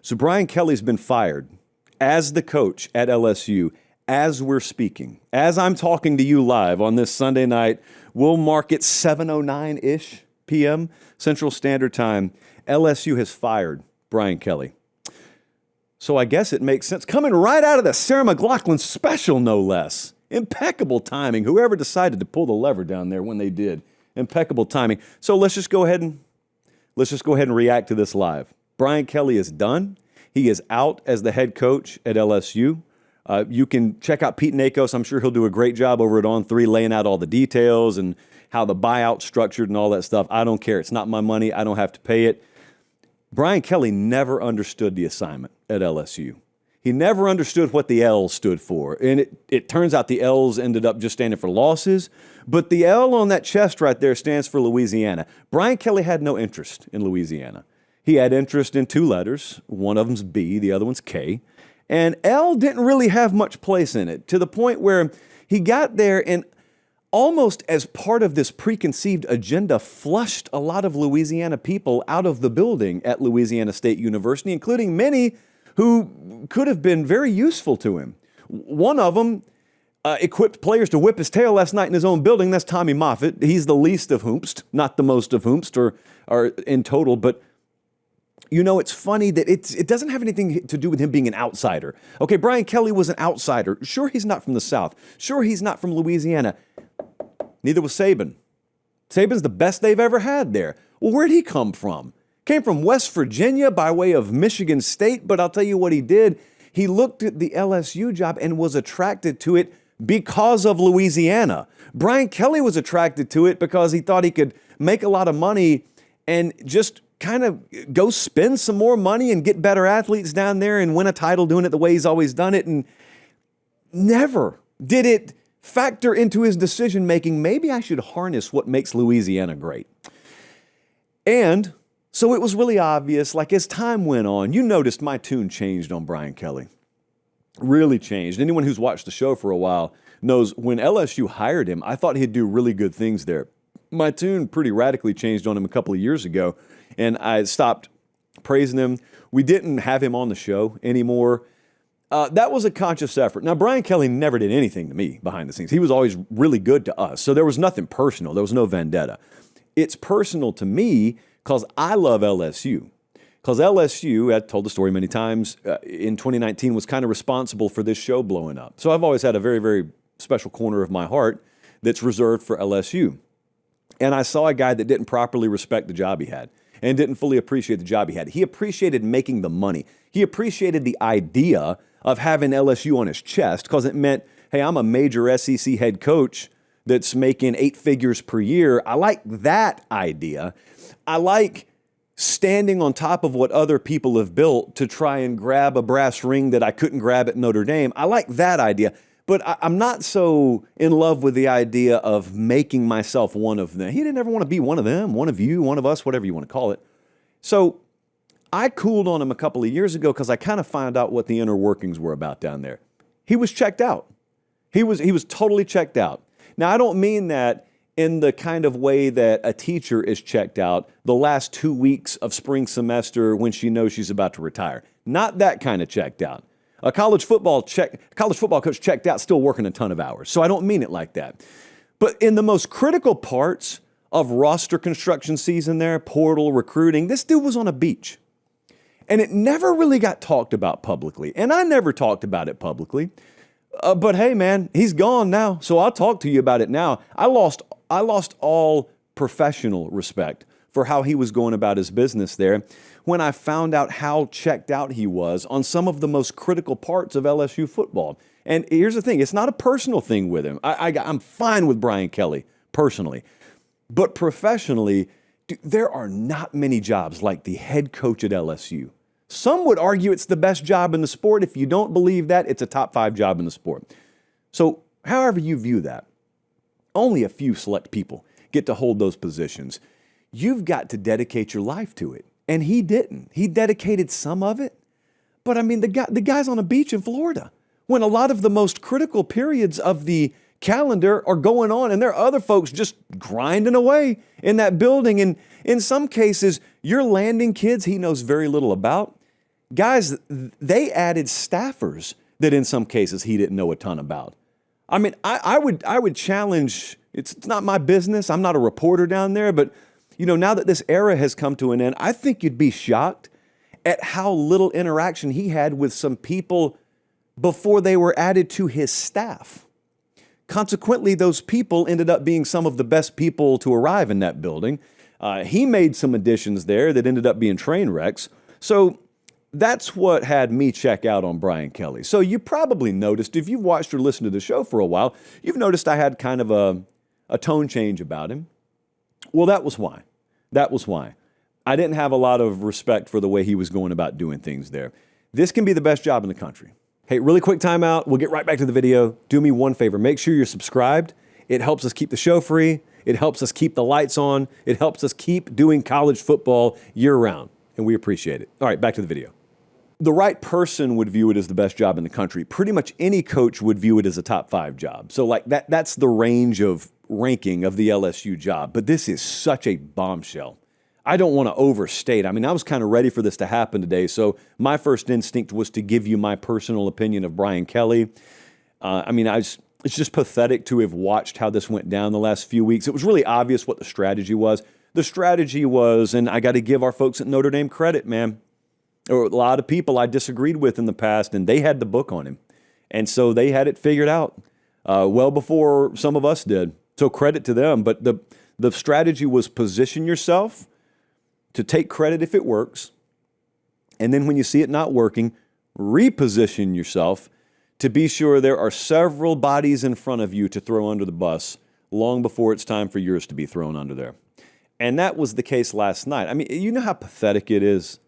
So Brian Kelly's been fired as the coach at LSU as we're speaking. As I'm talking to you live on this Sunday night, we'll mark it 7:09-ish p.m. Central Standard Time. LSU has fired Brian Kelly. So I guess it makes sense. Coming right out of the Sarah McLachlan special, no less. Impeccable timing. Whoever decided to pull the lever down there when they did. Impeccable timing. So let's just go ahead and react to this live. Brian Kelly is done. He is out as the head coach at LSU. You can check out Pete Nakos. I'm sure he'll do a great job over at On3 laying out all the details and how the buyout's structured and all that stuff. I don't care. It's not my money. I don't have to pay it. Brian Kelly never understood the assignment at LSU. He never understood what the L stood for. And it turns out the L's ended up just standing for losses. But the L on that chest right there stands for Louisiana. Brian Kelly had no interest in Louisiana. He had interest in two letters. One of them's B, the other one's K. And L didn't really have much place in it, to the point where he got there and almost as part of this preconceived agenda flushed a lot of Louisiana people out of the building at Louisiana State University, including many who could have been very useful to him. One of them equipped players to whip his tail last night in his own building. That's Tommy Moffitt. He's the least of whomst, not the most of whomst or in total, but you know, it's funny that it doesn't have anything to do with him being an outsider. Okay, Brian Kelly was an outsider. Sure, he's not from the South. Sure, he's not from Louisiana. Neither was Saban. Saban's the best they've ever had there. Well, where'd he come from? Came from West Virginia by way of Michigan State, but I'll tell you what he did. He looked at the LSU job and was attracted to it because of Louisiana. Brian Kelly was attracted to it because he thought he could make a lot of money and just kind of go spend some more money and get better athletes down there and win a title doing it the way he's always done it. And never did it factor into his decision-making, maybe I should harness what makes Louisiana great. And so it was really obvious, like as time went on, you noticed my tune changed on Brian Kelly. Really changed. Anyone who's watched the show for a while knows when LSU hired him, I thought he'd do really good things there. My tune pretty radically changed on him a couple of years ago, and I stopped praising him. We didn't have him on the show anymore. That was a conscious effort. Now, Brian Kelly never did anything to me behind the scenes. He was always really good to us, so there was nothing personal. There was no vendetta. It's personal to me because I love LSU. Because LSU, I've told the story many times, in 2019 was kind of responsible for this show blowing up. So I've always had a very, very special corner of my heart that's reserved for LSU. And I saw a guy that didn't properly respect the job he had and didn't fully appreciate the job he had. He appreciated making the money. He appreciated the idea of having LSU on his chest because it meant, hey, I'm a major SEC head coach that's making 8 figures per year. I like that idea. I like standing on top of what other people have built to try and grab a brass ring that I couldn't grab at Notre Dame. I like that idea. But I'm not so in love with the idea of making myself one of them. He didn't ever want to be one of them, one of you, one of us, whatever you want to call it. So I cooled on him a couple of years ago because I kind of found out what the inner workings were about down there. He was checked out. He was totally checked out. Now, I don't mean that in the kind of way that a teacher is checked out the last 2 weeks of spring semester when she knows she's about to retire. Not that kind of checked out. A college football coach checked out, still working a ton of hours. So I don't mean it like that. But in the most critical parts of roster construction season there, portal, recruiting, this dude was on a beach. And it never really got talked about publicly. And I never talked about it publicly. But hey, man, he's gone now. So I'll talk to you about it now. I lost all professional respect for how he was going about his business there when I found out how checked out he was on some of the most critical parts of LSU football. And here's the thing, it's not a personal thing with him. I'm fine with Brian Kelly personally. But professionally, there are not many jobs like the head coach at LSU. Some would argue it's the best job in the sport. If you don't believe that, it's a top 5 job in the sport. So however you view that, only a few select people get to hold those positions. You've got to dedicate your life to it. And he didn't. He dedicated some of it. But I mean, the guy's on a beach in Florida when a lot of the most critical periods of the calendar are going on, and there are other folks just grinding away in that building. And in some cases, you're landing kids he knows very little about. Guys, they added staffers that in some cases he didn't know a ton about. I mean, I would challenge, it's not my business. I'm not a reporter down there, but now that this era has come to an end, I think you'd be shocked at how little interaction he had with some people before they were added to his staff. Consequently, those people ended up being some of the best people to arrive in that building. He made some additions there that ended up being train wrecks. So that's what had me check out on Brian Kelly. So you probably noticed, if you've watched or listened to the show for a while, you've noticed I had kind of a tone change about him. Well, that was why. I didn't have a lot of respect for the way he was going about doing things there. This can be the best job in the country. Hey, really quick timeout. We'll get right back to the video. Do me one favor. Make sure you're subscribed. It helps us keep the show free. It helps us keep the lights on. It helps us keep doing college football year-round, and we appreciate it. All right, back to the video. The right person would view it as the best job in the country. Pretty much any coach would view it as a top 5 job. So like that's the range of ranking of the LSU job. But this is such a bombshell. I don't want to overstate. I mean, I was kind of ready for this to happen today. So my first instinct was to give you my personal opinion of Brian Kelly. It's just pathetic to have watched how this went down the last few weeks. It was really obvious what the strategy was. The strategy was, and I got to give our folks at Notre Dame credit, man. There were a lot of people I disagreed with in the past, and they had the book on him. And so they had it figured out well before some of us did. So credit to them. But the strategy was position yourself to take credit if it works. And then when you see it not working, reposition yourself to be sure there are several bodies in front of you to throw under the bus long before it's time for yours to be thrown under there. And that was the case last night. I mean, you know how pathetic it is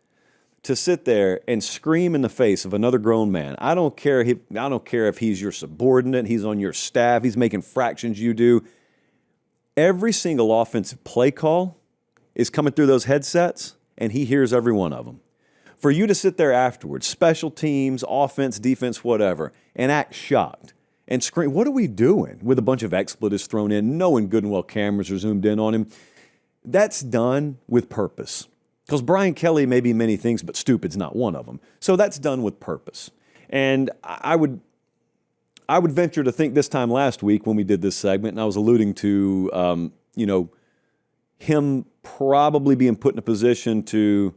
to sit there and scream in the face of another grown man. I don't care if he's your subordinate, he's on your staff, he's making fractions you do. Every single offensive play call is coming through those headsets, and he hears every one of them. For you to sit there afterwards, special teams, offense, defense, whatever, and act shocked and scream, what are we doing? With a bunch of expletives thrown in, knowing good and well cameras are zoomed in on him. That's done with purpose. Because Brian Kelly may be many things, but stupid's not one of them. So that's done with purpose. And I would venture to think this time last week when we did this segment, and I was alluding to, him probably being put in a position to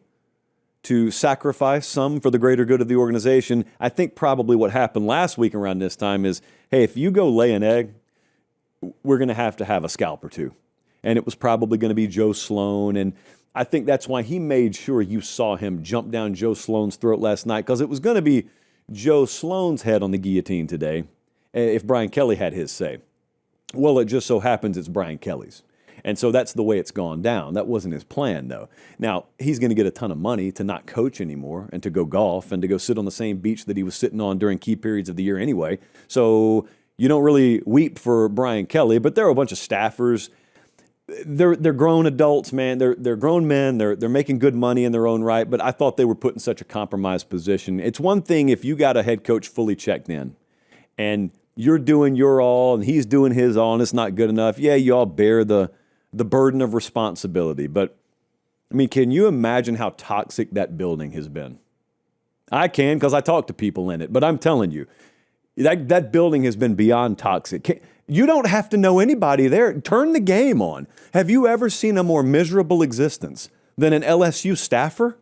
sacrifice some for the greater good of the organization. I think probably what happened last week around this time is, hey, if you go lay an egg, we're going to have a scalp or two. And it was probably going to be Joe Sloan. And I think that's why he made sure you saw him jump down Joe Sloan's throat last night, because it was going to be Joe Sloan's head on the guillotine today if Brian Kelly had his say. Well, it just so happens it's Brian Kelly's. And so that's the way it's gone down. That wasn't his plan, though. Now, he's going to get a ton of money to not coach anymore and to go golf and to go sit on the same beach that he was sitting on during key periods of the year anyway. So you don't really weep for Brian Kelly, but there are a bunch of staffers. They're grown adults, man. They're grown men. They're making good money in their own right, but I thought they were put in such a compromised position. It's one thing if you got a head coach fully checked in and you're doing your all and he's doing his all and it's not good enough. Yeah, you all bear the burden of responsibility. But, I mean, can you imagine how toxic that building has been? I can, because I talk to people in it. But I'm telling you, that building has been beyond toxic. You don't have to know anybody there. Turn the game on. Have you ever seen a more miserable existence than an LSU staffer?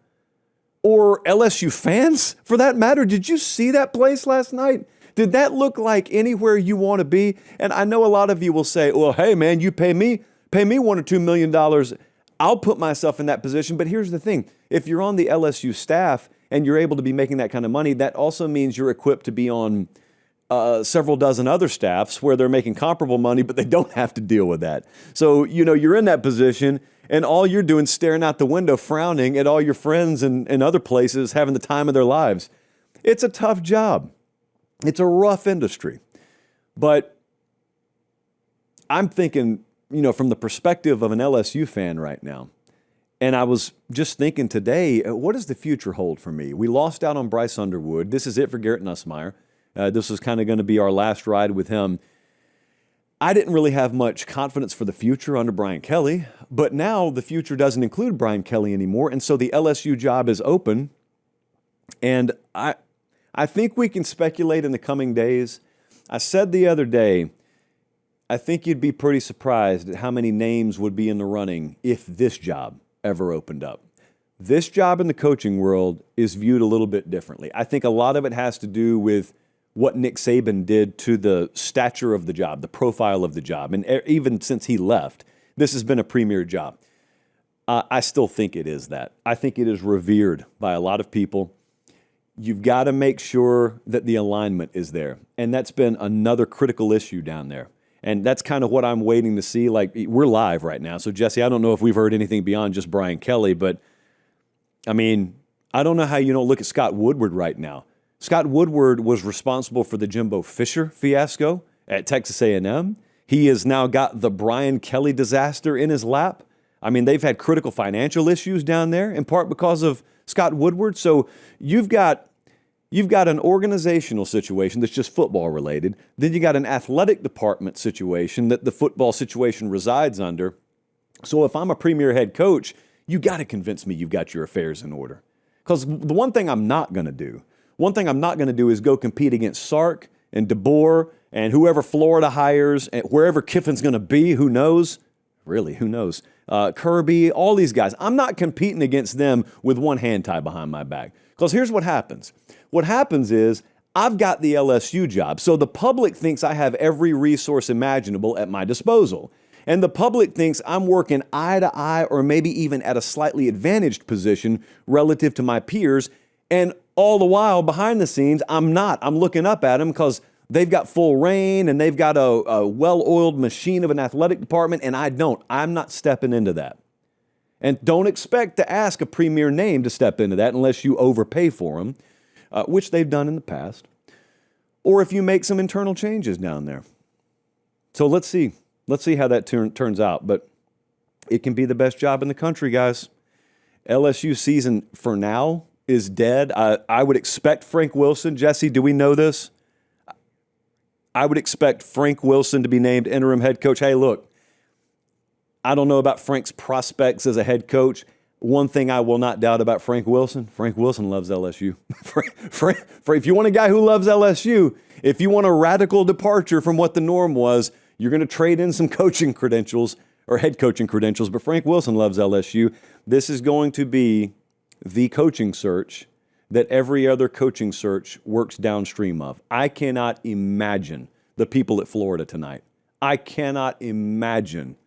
Or LSU fans, for that matter? Did you see that place last night? Did that look like anywhere you want to be? And I know a lot of you will say, well, hey, man, you pay me $1 or $2 million, I'll put myself in that position. But here's the thing. If you're on the LSU staff and you're able to be making that kind of money, that also means you're equipped to be on several dozen other staffs where they're making comparable money, but they don't have to deal with that. So, you're in that position and all you're doing is staring out the window, frowning at all your friends and other places having the time of their lives. It's a tough job. It's a rough industry. But I'm thinking, from the perspective of an LSU fan right now, and I was just thinking today, what does the future hold for me? We lost out on Bryce Underwood. This is it for Garrett Nussmeier. This was kind of going to be our last ride with him. I didn't really have much confidence for the future under Brian Kelly, but now the future doesn't include Brian Kelly anymore, and so the LSU job is open. And I think we can speculate in the coming days. I said the other day, I think you'd be pretty surprised at how many names would be in the running if this job ever opened up. This job in the coaching world is viewed a little bit differently. I think a lot of it has to do with what Nick Saban did to the stature of the job, the profile of the job. And even since he left, this has been a premier job. I still think it is that. I think it is revered by a lot of people. You've got to make sure that the alignment is there. And that's been another critical issue down there. And that's kind of what I'm waiting to see. Like, we're live right now. So, Jesse, I don't know if we've heard anything beyond just Brian Kelly, but, I mean, I don't know how you don't look at Scott Woodward right now. Scott Woodward was responsible for the Jimbo Fisher fiasco at Texas A&M. He has now got the Brian Kelly disaster in his lap. I mean, they've had critical financial issues down there, in part because of Scott Woodward. So you've got an organizational situation that's just football related. Then you got an athletic department situation that the football situation resides under. So if I'm a premier head coach, you got to convince me you've got your affairs in order. Because the one thing I'm not going to do is go compete against Sark and DeBoer and whoever Florida hires and wherever Kiffin's going to be. Who knows? Really, who knows? Kirby, all these guys. I'm not competing against them with one hand tied behind my back. Because here's what happens. What happens is I've got the LSU job. So the public thinks I have every resource imaginable at my disposal. And the public thinks I'm working eye to eye or maybe even at a slightly advantaged position relative to my peers. And all the while, behind the scenes, I'm not. I'm looking up at them because they've got full reign and they've got a well-oiled machine of an athletic department, and I don't. I'm not stepping into that. And don't expect to ask a premier name to step into that unless you overpay for them, which they've done in the past, or if you make some internal changes down there. So let's see. Let's see how that turns out. But it can be the best job in the country, guys. LSU season, for now, is dead. I would expect Frank Wilson. Jesse, do we know this? I would expect Frank Wilson to be named interim head coach. Hey, look, I don't know about Frank's prospects as a head coach. One thing I will not doubt about Frank Wilson loves LSU. If you want a guy who loves LSU, if you want a radical departure from what the norm was, you're going to trade in some coaching credentials or head coaching credentials, but Frank Wilson loves LSU. This is going to be the coaching search that every other coaching search works downstream of. I cannot imagine the people at Florida tonight. I cannot imagine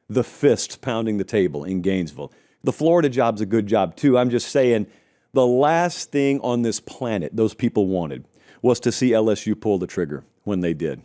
the fists pounding the table in Gainesville. The Florida job's a good job too. I'm just saying the last thing on this planet those people wanted was to see LSU pull the trigger when they did.